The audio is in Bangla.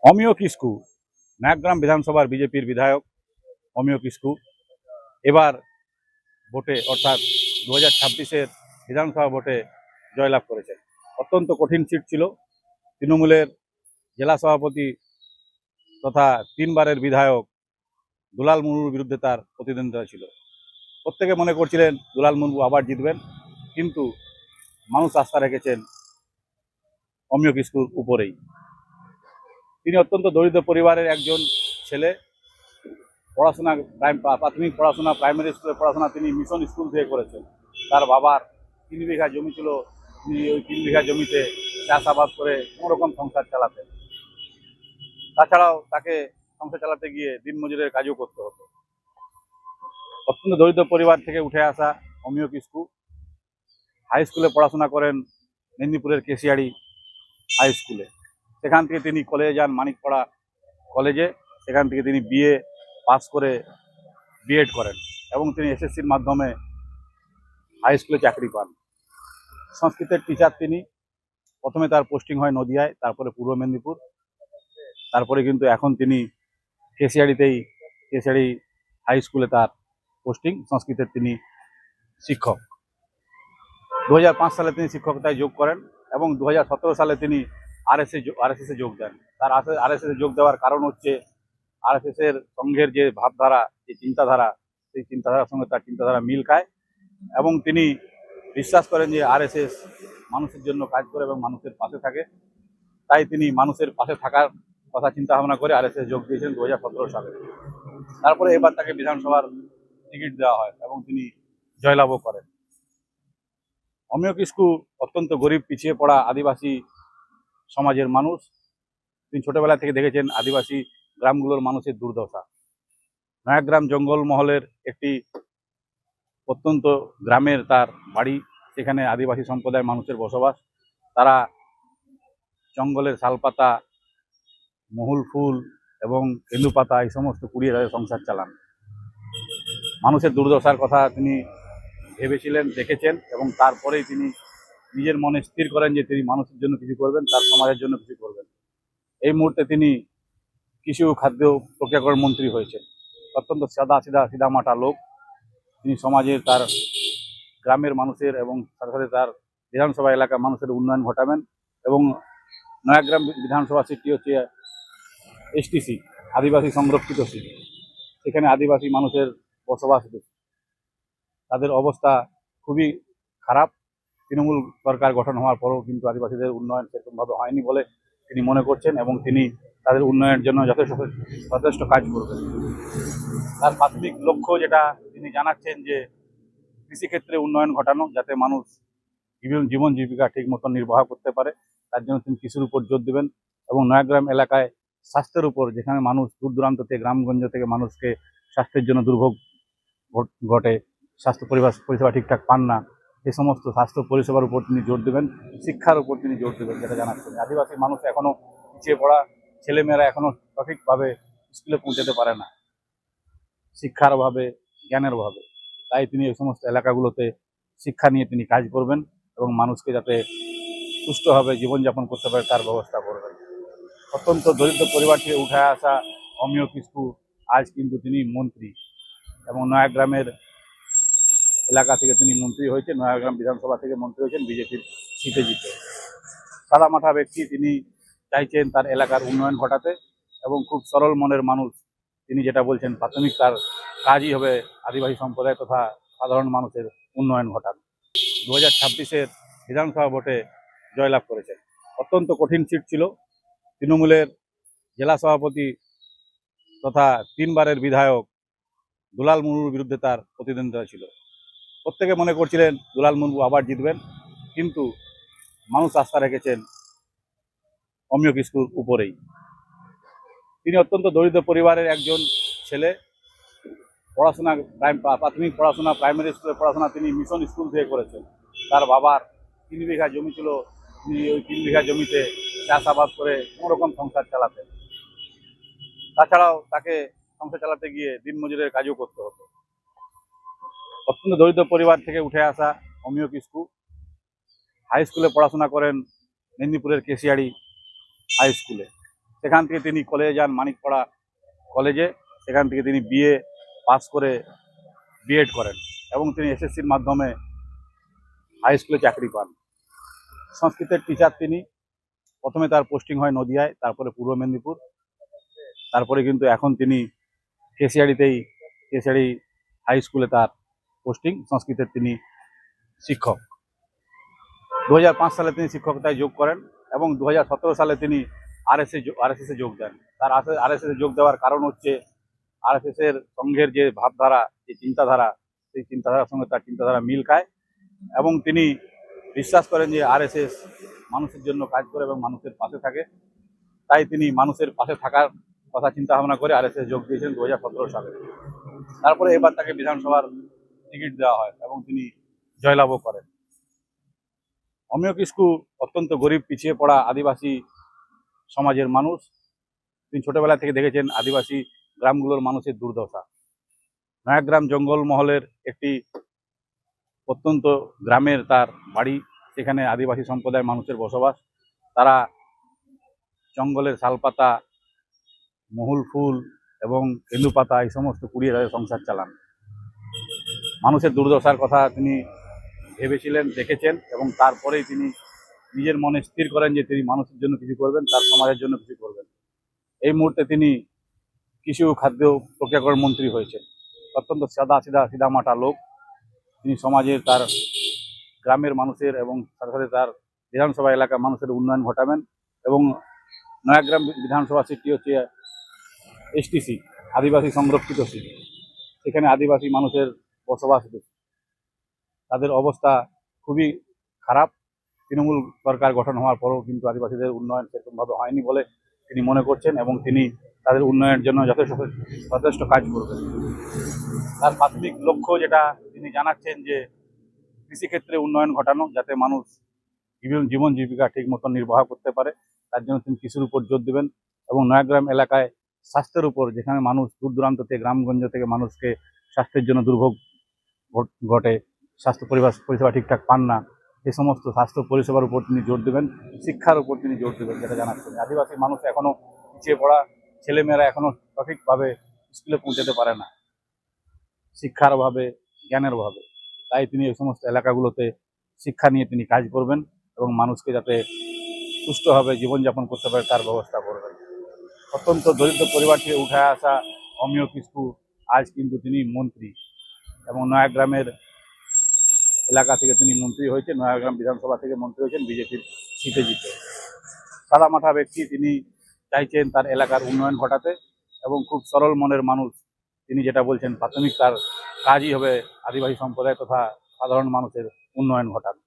অমিয় কিস্কু নয়াগ্রাম বিধানসভার বিজেপির বিধায়ক অমিয় কিস্কু এবার ভোটে অর্থাৎ 2026-এর বিধানসভা ভোটে জয়লাভ করেছেন। অত্যন্ত কঠিন সিট ছিল। তৃণমূলের জেলা সভাপতি তথা 3বারের বিধায়ক দুলাল মুর্মুর বিরুদ্ধে তার প্রতিদ্বন্দ্বিতা ছিল। প্রত্যেকে মনে করছিলেন দুলাল মুর্মু আবার জিতবেন, কিন্তু মানুষ আস্থা রেখেছেন অমিয় কিস্কুর উপরেই। তিনি অত্যন্ত দরিদ্র পরিবারের একজন ছেলে। পড়াশোনা প্রাথমিক পড়াশোনা, প্রাইমারি স্কুলের পড়াশোনা তিনি মিশন স্কুল থেকে করেছেন। তার বাবার 3 বিঘা জমি ছিল, তিনি ওই 3 বিঘা জমিতে চাষাবাদ করে কোনোরকম সংসার চালাতেন। তাছাড়াও তাকে সংসার চালাতে গিয়ে দিনমজুরের কাজও করতে হতো। অত্যন্ত দরিদ্র পরিবার থেকে উঠে আসা অমিয় কিস্কু হাই স্কুলে পড়াশোনা করেন মেদিনীপুরের কেশিয়াড়ি হাই স্কুলে। সেখান থেকে তিনি কলেজে যান, মানিকপাড়া কলেজে। সেখান থেকে তিনি বিএ পাস করে বিএড করেন এবং তিনি এসএসসির মাধ্যমে হাই স্কুলে চাকরি পান। সংস্কৃতের টিচার তিনি। প্রথমে তার পোস্টিং হয় নদিয়ায়, তারপরে পূর্ব মেদিনীপুর, তারপরে কিন্তু এখন তিনি কেশিয়াড়ি হাই স্কুলে তার পোস্টিং। সংস্কৃতের তিনি শিক্ষক। 2005 সালে তিনি শিক্ষকতায় যোগ করেন এবং 2017 সালে তিনি আরএসএসে যোগ দেন। তার আরএসএসে যোগ দেওয়ার কারণ হচ্ছে আরএসএসের সংঘের যে ভাবধারা, যে চিন্তাধারা, সেই চিন্তাধারার সঙ্গে তার চিন্তাধারা মিল খায় এবং তিনি বিশ্বাস করেন যে আরএসএস মানুষের জন্য কাজ করে এবং মানুষের পাশে থাকে। তাই তিনি মানুষের পাশে থাকার কথা চিন্তা ভাবনা করে আরএসএস যোগ দিয়েছেন 2017 সালে। তারপরে এবার তাকে বিধানসভার টিকিট দেওয়া হয় এবং তিনি জয়লাভও করেন। অমিয় কিস্কু অত্যন্ত গরিব, পিছিয়ে পড়া আদিবাসী সমাজের মানুষ। তিনি ছোটবেলা থেকে দেখেছেন আদিবাসী গ্রামগুলোর মানুষের দুর্দশা। নয়াগ্রাম জঙ্গলমহলের একটি অত্যন্ত গ্রামের তার বাড়ি। সেখানে আদিবাসী সম্প্রদায়ের মানুষের বসবাস। তারা জঙ্গলের শালপাতা, মহুল ফুল এবং কেন্দু পাতা এই সমস্ত কুড়িয়ে তাদের সংসার চালান। মানুষের দুর্দশার কথা তিনি ভেবেছিলেন, দেখেছেন এবং তারপরেই তিনি নিজের মনে স্থির করেন যে তিনি মানুষের জন্য কিছু করবেন, তার সমাজের জন্য কিছু করবেন। এই মুহূর্তে তিনি কৃষি ও খাদ্য প্রক্রিয়াকরণ মন্ত্রী হয়েছেন। অত্যন্ত সিধামাটা লোক। তিনি সমাজের, তার গ্রামের মানুষের এবং সাথে সাথে তার বিধানসভা এলাকার মানুষের উন্নয়ন ঘটাবেন। এবং নয়াগ্রাম বিধানসভা সিটটি হচ্ছে এসটি সিট, আদিবাসী সংরক্ষিত সিট। সেখানে আদিবাসী মানুষের বসবাস বেশি। তাদের অবস্থা খুবই খারাপ। তৃণমূল সরকার গঠন হওয়ার পরেও কিন্তু আদিবাসীদের উন্নয়ন সেরকমভাবে হয়নি বলে তিনি মনে করছেন এবং তিনি তাদের উন্নয়নের জন্য যথেষ্ট কাজ করবেন। তার প্রাথমিক লক্ষ্য যেটা তিনি জানাচ্ছেন যে কৃষিক্ষেত্রে উন্নয়ন ঘটানো, যাতে মানুষ জীবন জীবিকা ঠিক মতো নির্বাহ করতে পারে। তার জন্য তিনি কৃষির উপর জোর দেবেন এবং নয়াগ্রাম এলাকায় স্বাস্থ্যের উপর, যেখানে মানুষ দূর দূরান্ত থেকে, গ্রামগঞ্জ থেকে মানুষকে স্বাস্থ্যের জন্য দুর্ভোগ ঘটে, স্বাস্থ্য পরিষেবা ঠিকঠাক পান না, এই সমস্ত স্বাস্থ্য পরিষেবার উপর তিনি জোর দেবেন। শিক্ষার উপর তিনি জোর দেবেন, যেটা জানাচ্ছেন। আদিবাসী মানুষ এখনো পিছিয়ে পড়া, ছেলেমেয়েরা এখনো সঠিকভাবে স্কুলে পৌঁছাতে পারে না, শিক্ষার অভাবে, জ্ঞানের অভাবে। তাই তিনি এই সমস্ত এলাকাগুলোতে শিক্ষা নিয়ে তিনি কাজ করবেন এবং মানুষকে যাতে সুষ্ঠুভাবে জীবনযাপন করতে পারে তার ব্যবস্থা করবেন। অত্যন্ত দরিদ্র পরিবার থেকে উঠে আসা অমিয় কিস্কু আজ কিন্তু তিনি মন্ত্রী এবং নয়াগ্রামের এলাকা থেকে তিনি মন্ত্রী হয়েছেন। নয়াগ্রাম বিধানসভা থেকে মন্ত্রী হয়েছেন বিজেপির সিটে জিতে। সাদামাঠা ব্যক্তি, তিনি চাইছেন তার এলাকার উন্নয়ন ঘটাতে এবং খুব সরল মনের মানুষ। তিনি যেটা বলছেন, প্রাথমিক তার কাজই হবে আদিবাসী সম্প্রদায় তথা সাধারণ মানুষের উন্নয়ন ঘটানো। 2026-এর বিধানসভা ভোটে জয়লাভ করেছেন। অত্যন্ত কঠিন সিট ছিল। তৃণমূলের জেলা সভাপতি তথা 3বারের বিধায়ক দুলাল মুর্মুর বিরুদ্ধে তার প্রতিদ্বন্দ্বিতা ছিল। প্রত্যেকে মনে করছিলেন দুলাল মুর্মু আবার জিতবেন, কিন্তু মানুষ আস্থা রেখেছেন অমিয় কিস্কুর উপরেই। তিনি অত্যন্ত দরিদ্র পরিবারের একজন ছেলে। প্রাথমিক পড়াশোনা, প্রাইমারি স্কুলের পড়াশোনা তিনি মিশন স্কুল থেকে করেছেন। তার বাবার 3 বিঘা জমি ছিল, তিনি ওই 3 বিঘা জমিতে চাষাবাদ করে কোনোরকম সংসার চালাতেন। তাছাড়াও তাকে সংসার চালাতে গিয়ে দিনমজুরের কাজও করতে হতো। অত্যন্ত দরিদ্র পরিবার থেকে উঠে আসা অমিয় কিস্কু হাই স্কুলে পড়াশোনা করেন মেদিনীপুরের কেশিয়াড়ি হাই স্কুলে। সেখান থেকে তিনি কলেজে যান, মানিকপাড়া কলেজে। সেখান থেকে তিনি বিএ পাস করে বিএড করেন এবং তিনি এসএসসির মাধ্যমে হাই স্কুলে চাকরি পান। সংস্কৃতের টিচার তিনি। প্রথমে তার পোস্টিং হয় নদিয়ায়, তারপরে পূর্ব মেদিনীপুর, তারপরে কিন্তু এখন তিনি কেশিয়াড়ি হাই স্কুলে তার পোস্টিং। সংস্কৃতের তিনি শিক্ষক। 2005 সালে তিনি শিক্ষকতায় যোগ করেন এবং 2017 সালে তিনি আরএসএস এ যোগ দেন। তার আরএসএস এ যোগ দেওয়ার কারণ হচ্ছে আরএসএস এর সংঘের যে ভাবধারা, যে চিন্তাধারা, সেই চিন্তাধারার সঙ্গে তার চিন্তাধারা মিল খায় এবং তিনি বিশ্বাস করেন যে আরএসএস মানুষের জন্য কাজ করে এবং মানুষের পাশে থাকে। তাই তিনি মানুষের পাশে থাকার কথা চিন্তা ভাবনা করে আরএসএস যোগ দিয়েছেন 2017 সালে। তারপরে এবার তাকে বিধানসভার টিকিট দেওয়া হয় এবং তিনি জয়লাভও করেন। অমিয় কিস্কু অত্যন্ত গরিব, পিছিয়ে পড়া আদিবাসী সমাজের মানুষ। তিনি ছোটবেলা থেকে দেখেছেন আদিবাসী গ্রামগুলোর মানুষের দুর্দশা। নয়াগ্রাম জঙ্গলমহলের একটি প্রত্যন্ত গ্রামের তার বাড়ি। সেখানে আদিবাসী সম্প্রদায়ের মানুষের বসবাস। তারা জঙ্গলের শালপাতা, মহুল ফুল এবং কেন্দু পাতা এই সমস্ত কুড়িয়ে তাদের সংসার চালান। মানুষের দুর্দশার কথা তিনি ভেবেছিলেন, দেখেছেন এবং তারপরেই তিনি নিজের মনে স্থির করেন যে তিনি মানুষের জন্য কিছু করবেন, তার সমাজের জন্য কিছু করবেন। এই মুহূর্তে তিনি কৃষি ও খাদ্য প্রক্রিয়াকরণ মন্ত্রী হয়েছেন। অত্যন্ত সিধামাটা লোক। তিনি সমাজের, তার গ্রামের মানুষের এবং সাথে সাথে তার বিধানসভা এলাকার মানুষের উন্নয়ন ঘটাবেন। এবং নয়াগ্রাম বিধানসভা সিটটি হচ্ছে এসটিসি, আদিবাসী সংরক্ষিত সিট। সেখানে আদিবাসী মানুষের বসবাস বেশি। তাদের অবস্থা খুবই খারাপ। তৃণমূল সরকার গঠন হওয়ার পরেও কিন্তু আদিবাসীদের উন্নয়ন সেরকমভাবে হয়নি বলে তিনি মনে করছেন এবং তিনি তাদের উন্নয়নের জন্য যথেষ্ট কাজ করবেন। তার প্রাথমিক লক্ষ্য যেটা তিনি জানাচ্ছেন যে কৃষিক্ষেত্রে উন্নয়ন ঘটানো, যাতে মানুষ জীবন জীবিকা ঠিক মতো নির্বাহ করতে পারে। তার জন্য তিনি কৃষির উপর জোর দেবেন এবং নয়াগ্রাম এলাকায় স্বাস্থ্যের উপর, যেখানে মানুষ দূর দূরান্ত থেকে, গ্রামগঞ্জ থেকে মানুষকে স্বাস্থ্যের জন্য দুর্ভোগ ঘটে, স্বাস্থ্য পরিষেবা ঠিকঠাক পান না, এই সমস্ত স্বাস্থ্য পরিষেবার উপর তিনি জোর দেবেন। শিক্ষার উপর তিনি জোর দেবেন, যেটা জানাচ্ছেন। আদিবাসী মানুষ এখনো পিছিয়ে পড়া, ছেলেমেয়েরা এখনো সঠিকভাবে স্কুলে পৌঁছাতে পারে না, শিক্ষার অভাবে, জ্ঞানের অভাবে। তাই তিনি এই সমস্ত এলাকাগুলোতে শিক্ষা নিয়ে তিনি কাজ করবেন এবং মানুষকে যাতে সুষ্ঠুভাবে জীবনযাপন করতে পারে তার ব্যবস্থা করবেন। অত্যন্ত দরিদ্র পরিবার থেকে উঠে আসা অমিয় কিস্কু আজ কিন্তু তিনি মন্ত্রী এবং নয়াগ্রামের এলাকা থেকে তিনি মন্ত্রী হয়েছেন। নয়াগ্রাম বিধানসভা থেকে মন্ত্রী হয়েছেন বিজেপির সিটে জিতে। সাদামাঠা ব্যক্তি, তিনি চাইছেন তার এলাকার উন্নয়ন ঘটাতে এবং খুব সরল মনের মানুষ। তিনি যেটা বলছেন, প্রাথমিক তার কাজই হবে আদিবাসী সম্প্রদায় তথা সাধারণ মানুষের উন্নয়ন ঘটানো।